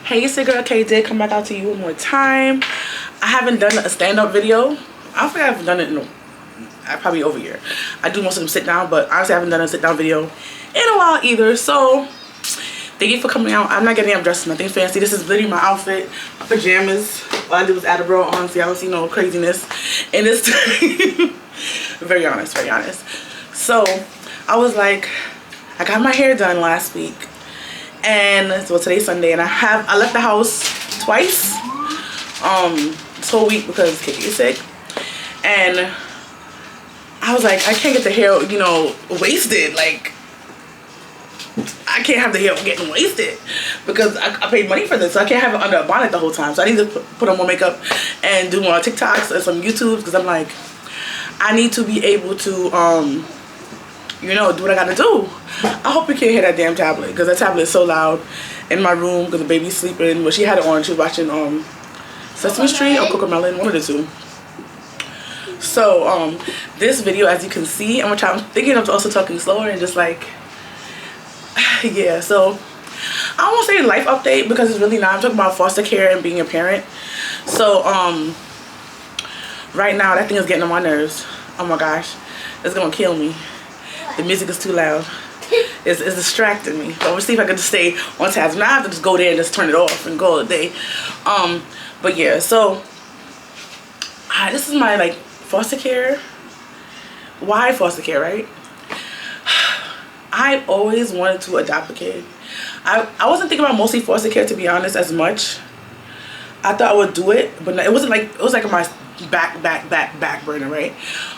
Hey, it's your girl Kdid. Come back out to you one more time. I haven't done a stand-up video. I don't think I haven't done it in probably over a year. I do most of them sit down, but honestly I haven't done a sit down video in a while either. So thank you for coming out. I'm not getting up dressed, nothing fancy. This is literally my outfit, my pajamas. All I do is add a bra on, so y'all don't see no craziness in this. Very honest, very honest. So I was like, I got my hair done last week, and so today's Sunday, and I left the house twice this whole week because Kiki is sick, and I was like, I can't get the hair, you know, wasted. Like, I can't have the hair getting wasted because I paid money for this, so I can't have it under a bonnet the whole time. So I need to put on more makeup and do more TikToks and some YouTubes, because I'm like, I need to be able to you know, do what I gotta do. I hope you can't hear that damn tablet, because that tablet is so loud in my room because the baby's sleeping. Well, she had it on. She was watching Sesame Street or Cocomelon, one of the two. So this video, as you can see, I'm thinking of also talking slower and just like, yeah. So I don't want to say life update because it's really not. I'm talking about foster care and being a parent. So right now that thing is getting on my nerves. Oh my gosh, it's gonna kill me. The music is too loud. It's distracting me. So I'm gonna see if I can just stay on task. Now I have to just go there and just turn it off and call it a day. But yeah, so this is my like foster care. Why foster care, right? I always wanted to adopt a kid. I wasn't thinking about mostly foster care, to be honest, as much. I thought I would do it, but it wasn't like, it was like my back burner, right?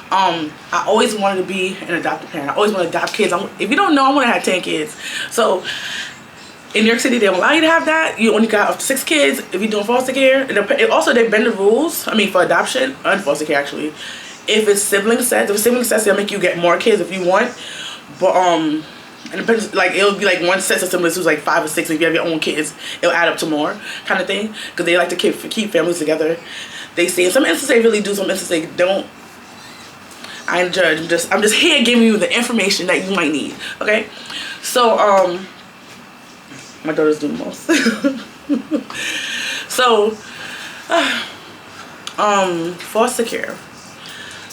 I always wanted to be an adopted parent. I always want to adopt kids. If you don't know, I want to have 10 kids. So in New York City, they don't allow you to have that. You only got up to 6 kids if you're doing foster care. And also, they bend the rules. I mean, for adoption and foster care, actually. If it's sibling sets, they'll make you get more kids if you want. But and it depends, like it'll be like one set of siblings who's like 5 or 6, and if you have your own kids, it'll add up to more kind of thing, because they like to keep families together. They say in some instances they really do, some instances they don't. I ain't judge. I'm just here giving you the information that you might need. Okay, so my daughter's doing the most. So foster care.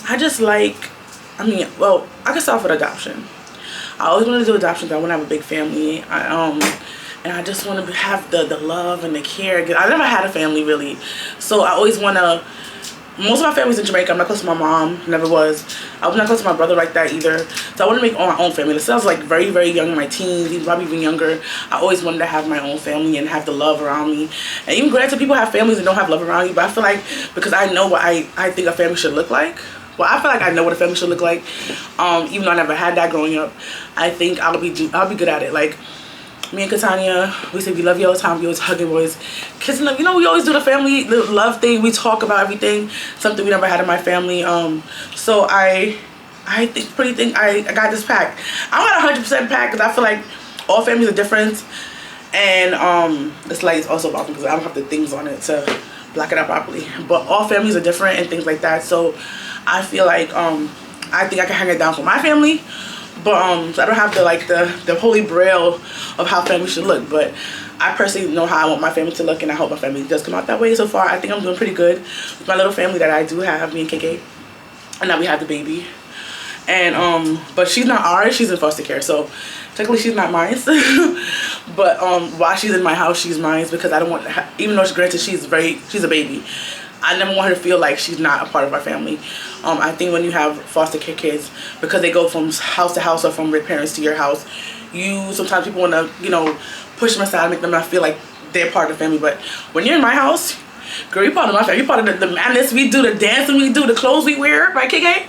I just like, I mean, well, I can start with adoption. I always wanted to do adoption because I want to have a big family. And I just want to have the love and the care. I never had a family really, so I always want to. Most of my family's in Jamaica. I'm not close to my mom. Never was. I was not close to my brother like that either. So I want to make my own family. This sounds like very, very young in my teens, probably even younger. I always wanted to have my own family and have the love around me. And even granted, people have families and don't have love around you, but I feel like because I know what I think a family should look like. Well, I feel like I know what a family should look like. Even though I never had that growing up, I think I'll be good at it. Like me and Katanya, we say we love you all the time. We always hugging, boys, kissing them. You know, we always do the family love thing. We talk about everything. Something we never had in my family. So I think I got this packed. I'm not 100% packed because I feel like all families are different, and this light is also about because I don't have the things on it to black it out properly. But all families are different and things like that. So I feel like I think I can hang it down for my family. But so I don't have the holy grail of how family should look, but I personally know how I want my family to look, and I hope my family does come out that way. So far, I think I'm doing pretty good with my little family that I do have, me and KK, and now we have the baby. And but she's not ours; she's in foster care, so technically she's not mine. But while she's in my house, she's mine because I don't want, even though granted she's a baby, I never want her to feel like she's not a part of our family. I think when you have foster care kids, because they go from house to house or from their parents to your house, sometimes people want to, you know, push them aside and make them not feel like they're part of the family. But when you're in my house, girl, you're part of my family. You're part of the madness we do, the dancing we do, the clothes we wear, right, KK?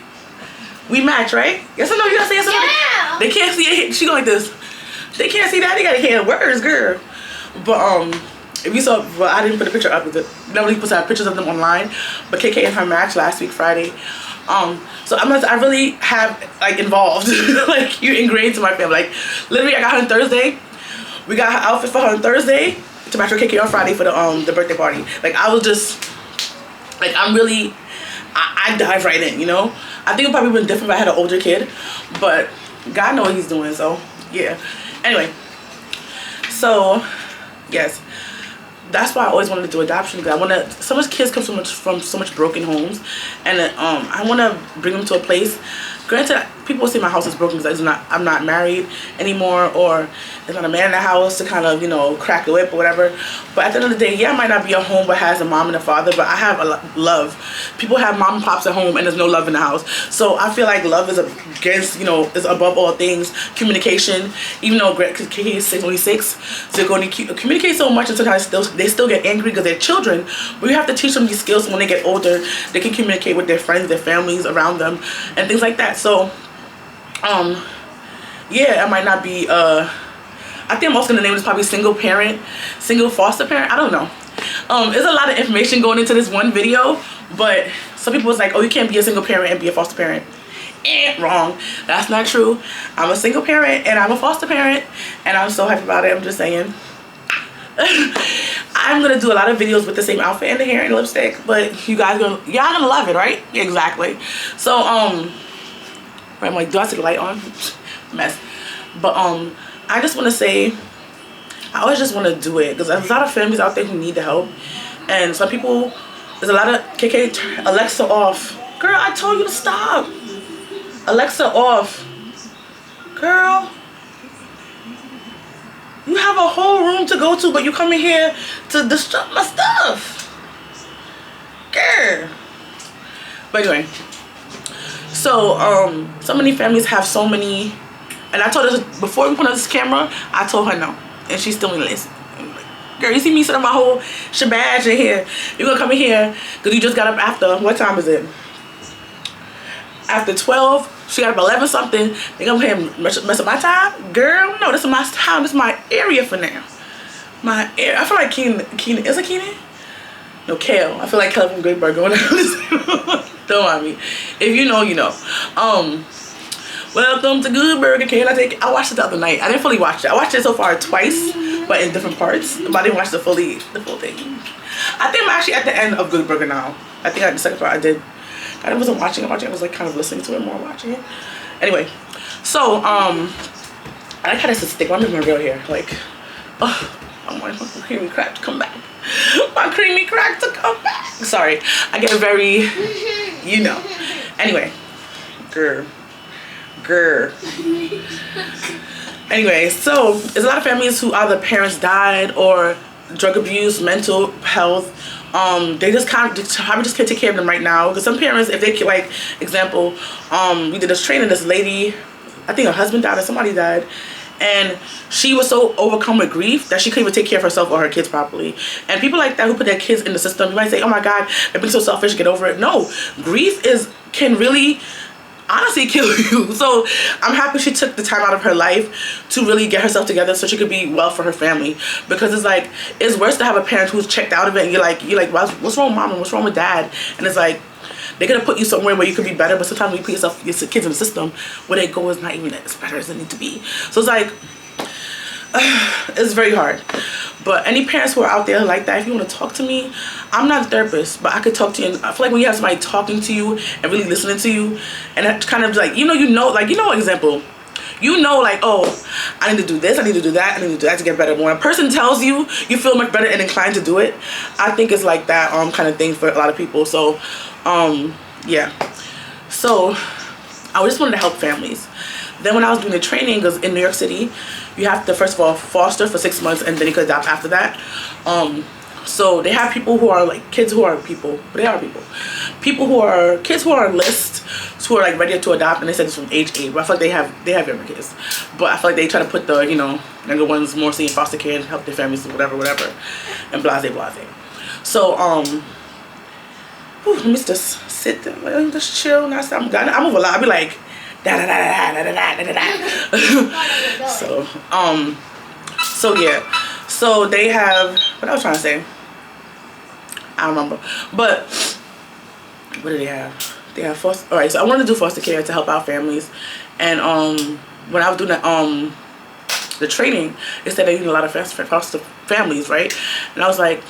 We match, right? Yes or no? You gotta say yes or no? Yeah. They can't see it. She go like this. They can't see that. They gotta hear words, girl. But if you saw, well, I didn't put a picture up with it. Nobody puts out pictures of them online. But KK and her match last week Friday. So I really have like involved. Like you're ingrained to my family. Like literally, I got her on Thursday. We got her outfit for her on Thursday to match with KK on Friday for the birthday party. Like I was just like I dive right in, you know. I think it probably been different if I had an older kid, but God knows what He's doing. So yeah. Anyway, so yes. that's why I always wanted to do adoption, because I want to, so much kids come from so much broken homes, and I want to bring them to a place. Granted, people will say my house is broken because I'm not married anymore, or there's not a man in the house to kind of, you know, crack the whip or whatever. But at the end of the day, yeah, it might not be a home but has a mom and a father, but I have love. People have mom and pops at home and there's no love in the house. So I feel like love is against, you know, is above all things. Communication, even though he's only 6, so they're going to communicate so much, and sometimes they still get angry because they're children. But you have to teach them these skills, so when they get older, they can communicate with their friends, their families around them, and things like that. So yeah, it might not be I think I'm also gonna name this probably single foster parent. I don't know. There's a lot of information going into this one video, but some people was like, oh, you can't be a single parent and be a foster parent. Wrong. That's not true. I'm a single parent and I'm a foster parent, and I'm so happy about it. I'm just saying. I'm gonna do a lot of videos with the same outfit and the hair and lipstick, but y'all gonna love it, right? Exactly. So I'm like, do I see the light on? Mess. But I just want to say, I always just want to do it because there's a lot of families out there who need the help, and some people, there's a lot of KK, Alexa off. Girl, I told you to stop. Alexa off. Girl, you have a whole room to go to, but you come in here to disrupt my stuff. Girl. But anyway, so so many families have so many, and I told her before we put on this camera, I told her no, and she still didn't listen. Like, girl, you see me sitting my whole shebang in here. You're gonna come in here because you just got up after, what time is it? After 12. She got up 11 something. They gonna mess up my time? Girl, no, this is my time. This is my area for now. My area. I feel like Keenan. Is it Keenan? No, Kale. I feel like Kale from Great Bird going on. Don't mind me. If you know, you know. Welcome to Good Burger. I watched it the other night. I didn't fully watch it. I watched it so far twice, but in different parts. But I didn't watch the full thing. I think I'm actually at the end of Good Burger now. I think the second part I did. I wasn't watching it. I was like kind of listening to it more, watching it. Anyway, so I like how this is thick. I'm in my real hair. Like, oh, I want my creamy crack to come back. My creamy crack to come back. Sorry, I get very, you know. Anyway, grr. Anyway, so there's a lot of families who either parents died or drug abuse, mental health. They just probably just can't take care of them right now, because some parents, if they, like, example, we did this training, this lady, I think her husband died or somebody died, and she was so overcome with grief that she couldn't even take care of herself or her kids properly. And people like that who put their kids in the system, you might say, oh my god, they're being so selfish, get over it. No, grief can really honestly kill you. So I'm happy she took the time out of her life to really get herself together so she could be well for her family, because it's like, it's worse to have a parent who's checked out of it and you're like what's wrong with mom and what's wrong with dad, and it's like they're gonna put you somewhere where you could be better, but sometimes when you put your kids in the system where they go is not even as better as they need to be. So it's like it's very hard. But any parents who are out there like that, if you want to talk to me, I'm not a therapist, but I could talk to you. And I feel like when you have somebody talking to you and really listening to you, and that kind of like, example, like, oh, I need to do this, I need to do that, I need to do that to get better. When a person tells you, you feel much better and inclined to do it. I think it's like that kind of thing for a lot of people. So yeah, so I just wanted to help families. Then when I was doing the training, because in New York City, you have to first of all foster for 6 months and then you could adopt after that. So they have people who are like kids who are people, but they are people. People who are kids who are on lists, who are like ready to adopt, and they said it's from age 8. But I feel like they have younger kids. But I feel like they try to put the younger ones more in foster care and help their families, whatever, and blase. So let me just sit there, like, just chill. And I move a lot. I be like da da da da da da da da da. So yeah. So they have, what I was trying to say, I don't remember. But what do they have? They have foster. All right. So I wanted to do foster care to help out families, and when I was doing the training, it said they need a lot of foster families, right? And I was like,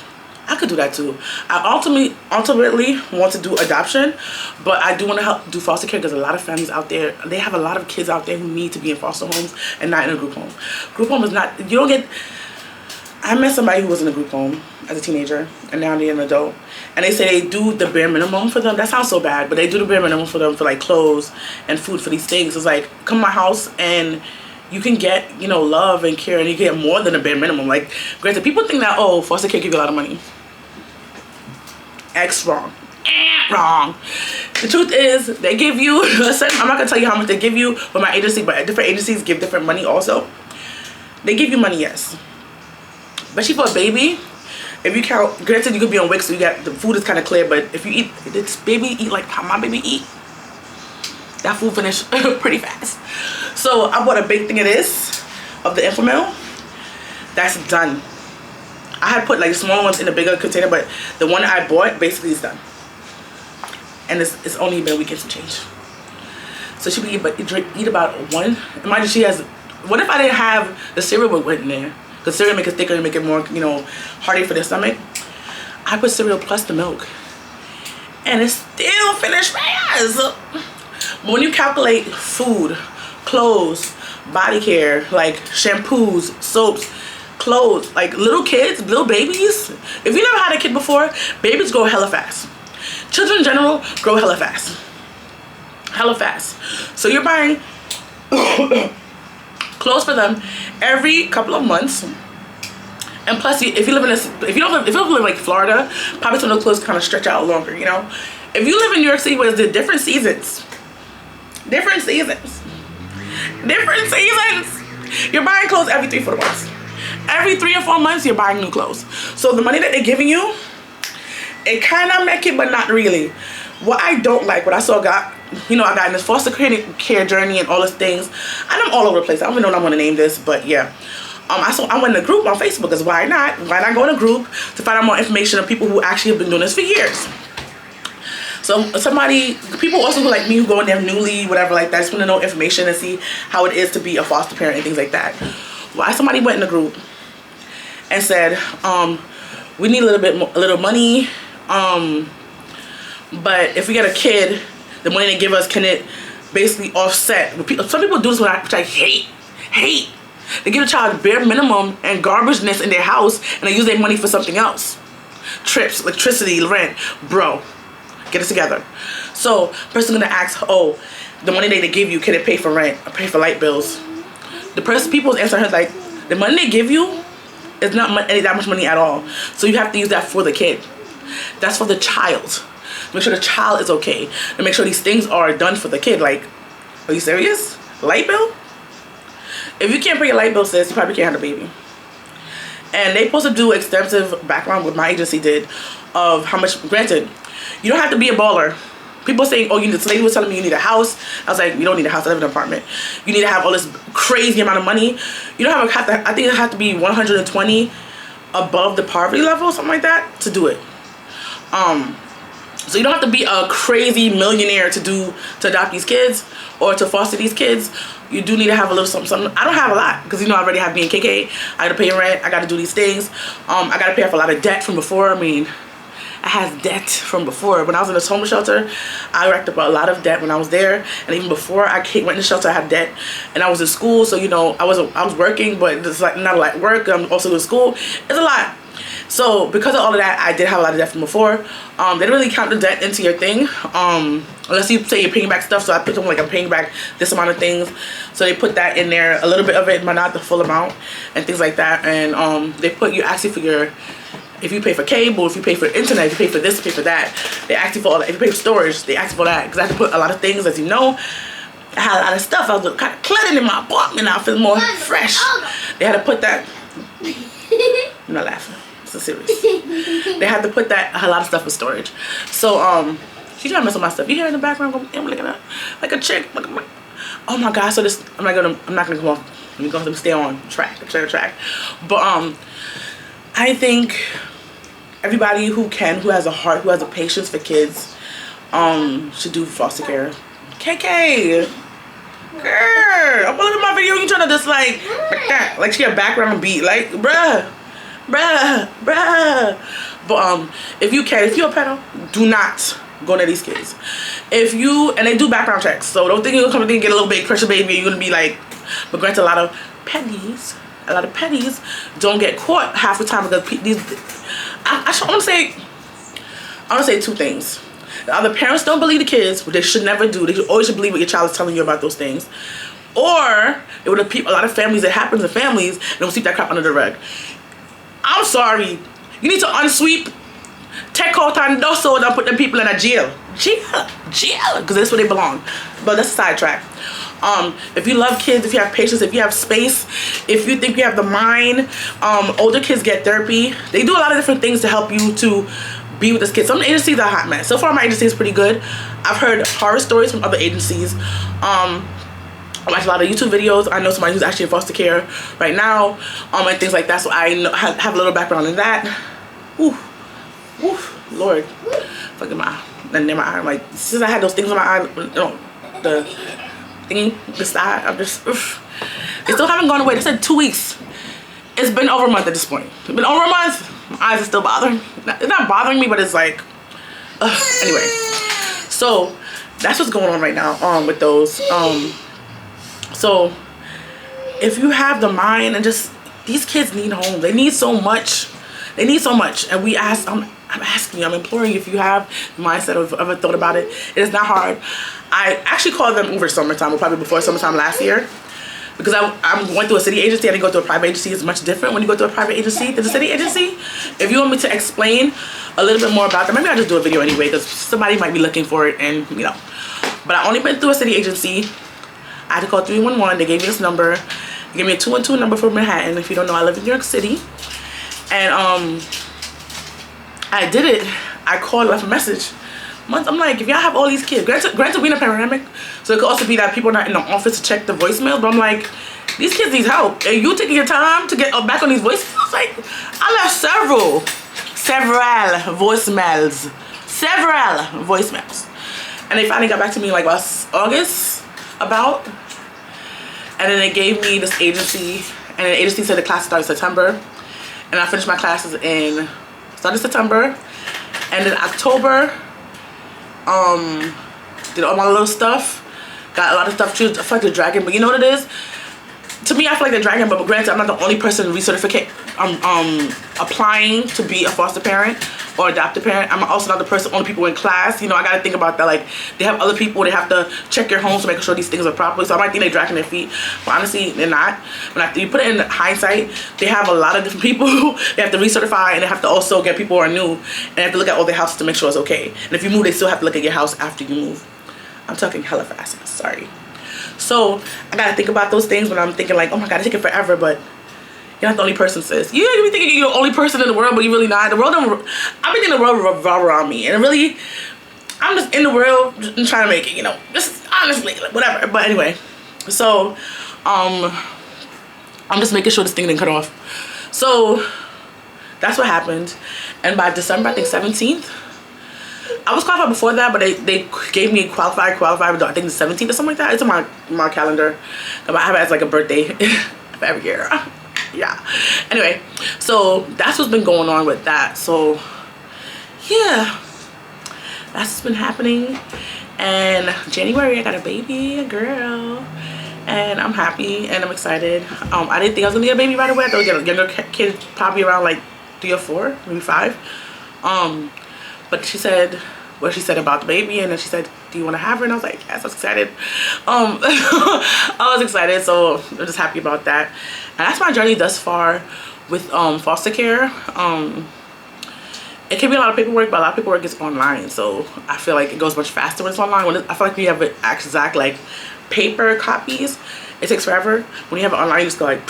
I could do that too. I ultimately want to do adoption, but I do want to help do foster care because a lot of families out there, they have a lot of kids out there who need to be in foster homes and not in a group home. Group home is not, you don't get, I met somebody who was in a group home as a teenager, and now they're an adult. And they say they do the bare minimum for them. That sounds so bad, but they do the bare minimum for them for like clothes and food for these things. It's like, come to my house and you can get, you know, love and care, and you get more than a bare minimum. Like, granted, people think that, oh, foster care give you a lot of money. X wrong. Wrong. The truth is, they give you, I'm not gonna tell you how much they give you for my agency, but different agencies give different money also. They give you money, yes. Especially for a baby, if you count, granted you could be on WIC, so you got, the food is kind of clear, but if you eat, this baby eat like how my baby eat, that food finish pretty fast. So I bought a big thing of this, of the Infamil. That's done. I had put like small ones in a bigger container, but the one that I bought basically is done. And it's only been a week and some change. So she would eat about one. Imagine she has, what if I didn't have the cereal went in there? Because cereal make it thicker and make it more, you know, hearty for their stomach. I put cereal plus the milk. And it's still finished fast. But when you calculate food, clothes, body care, like shampoos, soaps, clothes, like little kids, little babies. If you never had a kid before, babies grow hella fast. Children in general grow hella fast. Hella fast. So you're buying clothes for them every couple of months. And plus, if you live in if you don't live like Florida, probably some of those clothes kind of stretch out longer, you know. If you live in New York City, where there's different seasons, different seasons, you're buying clothes every 3-4 months. Every 3 or 4 months, you're buying new clothes. So the money that they're giving you, it kind of make it, but not really. What I don't like, what I got in this foster care journey and all these things, and I'm all over the place. I don't even know what I'm gonna name this, but yeah. I went in a group on Facebook, because why not? Why not go in a group to find out more information of people who actually have been doing this for years? So people also who like me, who go in there newly, whatever like that, just want to know information and see how it is to be a foster parent and things like that. Why somebody went in the group and said, we need a little money, but if we get a kid, the money they give us, can it basically offset? Some people do this, which I hate. They give a child bare minimum and garbageness in their house, and they use their money for something else. Trips, electricity, rent. Bro, get it together. So, person gonna ask, oh, the money they give you, can it pay for rent or pay for light bills? People's answer is like, the money they give you is not that much money at all. So you have to use that for the kid. That's for the child. To make sure the child is okay. To make sure these things are done for the kid. Like, are you serious? Light bill? If you can't pay your light bill, sis, you probably can't have a baby. And they supposed to do extensive background, what my agency did, of how much, granted, you don't have to be a baller. People saying, oh, this lady was telling me you need a house. I was like, you don't need a house, I live in an apartment. You need to have all this crazy amount of money. You don't have to, I think it has to be 120 above the poverty level, something like that, to do it. So you don't have to be a crazy millionaire to adopt these kids or to foster these kids. You do need to have a little something. I don't have a lot, because I already have me and KK. I gotta pay rent, I gotta do these things. I gotta pay off a lot of debt from before. I mean, I had debt from before. When I was in this homeless shelter, I racked up a lot of debt when I was there. And even before I went in the shelter, I had debt. And I was in school, so I was working, but it's like not a lot of work. I'm also in school. It's a lot. So because of all of that, I did have a lot of debt from before. They don't really count the debt into your thing, unless you say you're paying back stuff. So I put them like I'm paying back this amount of things. So they put that in there, a little bit of it, but not the full amount, and things like that. And they put you actually for your, if you pay for cable, if you pay for internet, if you pay for this, pay for that. They ask you for all that. If you pay for storage, they ask you for that. Because I had to put a lot of things, as you know. I had a lot of stuff. I was kind of cluttered in my apartment. I feel more fresh. They had to put that. I'm not laughing. It's serious. They had to put that, a lot of stuff in storage. So she's trying to mess with my stuff. You hear in the background? I'm looking at like a chick. Oh my God! So this, I'm not gonna come off. Let me stay on track. But I think everybody who has a heart, who has a patience for kids, should do foster care. KK, girl, I'm looking at my video. You trying to just like that, like she a background beat, like bruh. But if you're a pedo, do not go near these kids. And they do background checks, so don't think you're gonna come in and get a little big pressure baby and you're gonna be like, but granted, a lot of pennies a lot of petties don't get caught half the time because these. I want to say two things. Either parents don't believe the kids, which they should never do. They should always believe what your child is telling you about those things. Or it would a lot of families, it happens in families, and don't sweep that crap under the rug. I'm sorry. You need to unsweep, take out and Dosso, and put them people in a jail. Jail, because that's where they belong. But that's a sidetrack. If you love kids, if you have patience, if you have space, if you think you have the mind, older kids get therapy. They do a lot of different things to help you to be with this kid. Some agencies are a hot mess. So far, my agency is pretty good. I've heard horror stories from other agencies. I watch a lot of YouTube videos. I know somebody who's actually in foster care right now, and things like that. So I know, have a little background in that. Ooh, Lord, fucking my eye. I'm like, since I had those things on my eye, the thingy, the side, I'm just, they still haven't gone away. They said 2 weeks. It's been over a month at this point. It's been over a month. My eyes are still bothering. It's not bothering me, but it's like, anyway. So that's what's going on right now with those. So if you have the mind and just, these kids need homes. They need so much. They need so much. And we ask, I'm asking you, I'm imploring you, if you have the mindset of ever thought about it, it is not hard. I actually called them over summertime, or probably before summertime last year. Because I went through a city agency, I didn't go through a private agency. It's much different when you go through a private agency than a city agency. If you want me to explain a little bit more about that, maybe I'll just do a video anyway, because somebody might be looking for it, and you know. But I only went through a city agency. I had to call 311. They gave me this number. They gave me a 212 number for Manhattan. If you don't know, I live in New York City. And I did it. I called, left a message. I'm like, if y'all have all these kids, granted we're in a pandemic, so it could also be that people are not in the office to check the voicemail, but I'm like, these kids need help, and you taking your time to get back on these voicemails? Like, I left several voicemails, and they finally got back to me like August about, and then they gave me this agency, and the agency said the class started September, and I finished my classes started September, and in October, did all my little stuff, got a lot of stuff. I feel like the dragon, but you know what it is? To me, I feel like the dragon, but granted, I'm not the only person applying to be a foster parent or adopted parent. I'm also not the only people in class. You know, I gotta think about that. Like, they have other people, they have to check your homes to make sure these things are properly. So I might think they're dragging their feet, but honestly, they're not. When you put it in hindsight, they have a lot of different people. They have to recertify, and they have to also get people who are new, and they have to look at all their houses to make sure it's okay. And if you move, they still have to look at your house after you move. I'm talking hella fast, sorry. So I gotta think about those things when I'm thinking like, oh my god, it's taking forever, but you're not the only person, sis. You be thinking you're the only person in the world, but you're really not. The world don't, I've been in the world revolve around me, and really, I'm just in the world and trying to make it, you know, just honestly, like, whatever. But anyway, so I'm just making sure this thing didn't cut off. So that's what happened, and by December, I think 17th, I was qualified before that, but they gave me qualified, I think the 17th or something like that. It's on my calendar. I have it as like a birthday for every year. Yeah. Anyway, so that's what's been going on with that. So yeah, that's what's been happening. And January, I got a baby, a girl, and I'm happy and I'm excited. I didn't think I was gonna get a baby right away. I thought I was gonna get a younger kid, probably around like 3 or 4, maybe 5. But she said what she said about the baby, and then she said, do you want to have her? And I was like, yes, I was excited. I was excited, so I'm just happy about that. And that's my journey thus far with foster care. It can be a lot of paperwork, but a lot of paperwork is online, so I feel like it goes much faster when it's online. I feel like we have exact like paper copies, it takes forever. When you have it online, you just go like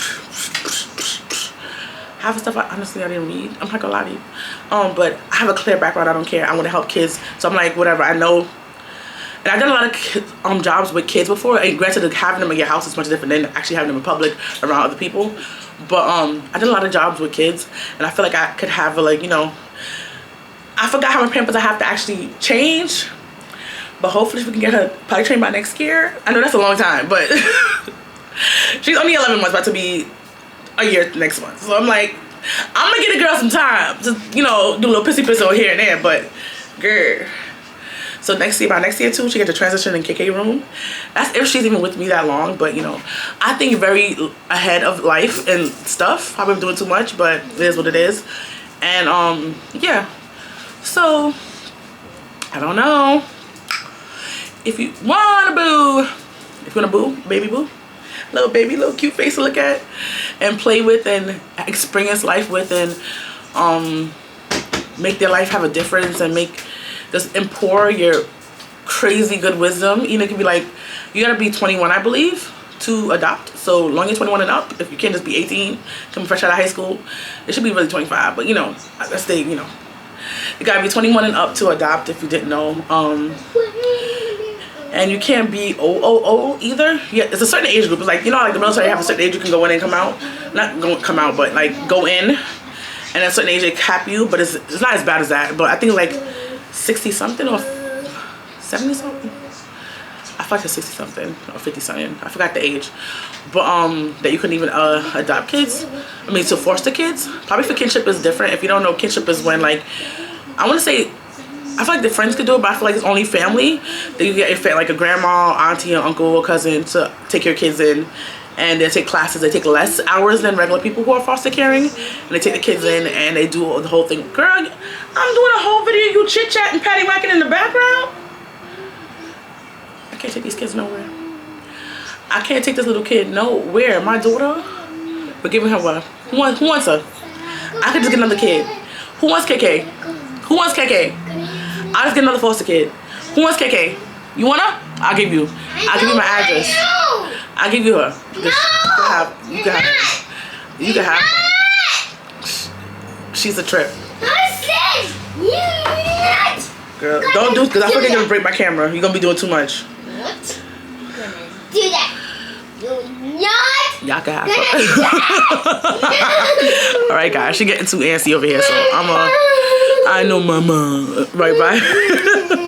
half the stuff I didn't read. I'm not gonna lie to you. But I have a clear background. I don't care. I want to help kids, so I'm like, whatever. I know, and I've done a lot of jobs with kids before. And granted, having them in your house is much different than actually having them in public around other people. But I did a lot of jobs with kids, and I feel like I could have like, you know, I forgot how many Pampers I have to actually change. But hopefully, we can get her potty trained by next year. I know that's a long time, but she's only 11 months, about to be a year next month. So I'm like, I'm gonna get a girl some time to, you know, do a little pissy piss over here and there, but girl. So by next year too, she get to transition in KK room. That's if she's even with me that long. But you know, I think very ahead of life and stuff. Probably been doing too much, but it is what it is. And yeah. So I don't know. If you want a boo, if you want a boo, baby boo, little baby, little cute face to look at and play with and experience life with, and make their life have a difference, and just pour your crazy good wisdom. You know, it could be like, you gotta be 21, I believe, to adopt. So long as 21 and up. If you can't just be 18, coming fresh out of high school, it should be really 25. But you know, let's say, you know, you gotta be 21 and up to adopt, if you didn't know. And you can't be old either. Yeah, it's a certain age group. It's like, you know, like the military have a certain age you can go in and come out. Not come out, but like go in. And at a certain age they cap you, but it's not as bad as that. But I think like 60 something or 70 something. I feel like it's 60 something or 50 something. I forgot the age. But that you couldn't even adopt kids. I mean, so foster kids. Probably for kinship is different. If you don't know, kinship is when, like, I want to say, I feel like the friends could do it, but I feel like it's only family. That you get like a grandma, auntie, or uncle, or cousin to take your kids in. And they take classes. They take less hours than regular people who are foster caring. And they take the kids in and they do the whole thing. Girl, I'm doing a whole video, you chit-chat and patty-whacking in the background. I can't take these kids nowhere. I can't take this little kid nowhere. My daughter, we're giving her what? Who wants her? I could just get another kid. Who wants KK? Who wants KK? I'll just get another foster kid. Who wants KK? You want her? I'll give you. I'll give you my address. I'll give you her. You can have her. She's a trip. Girl, don't do it, because I feel like you're gonna break my camera. You're gonna be doing too much. What? Do that. Y'all can have her. Alright guys, she getting too antsy over here, so I know mama. Right, bye.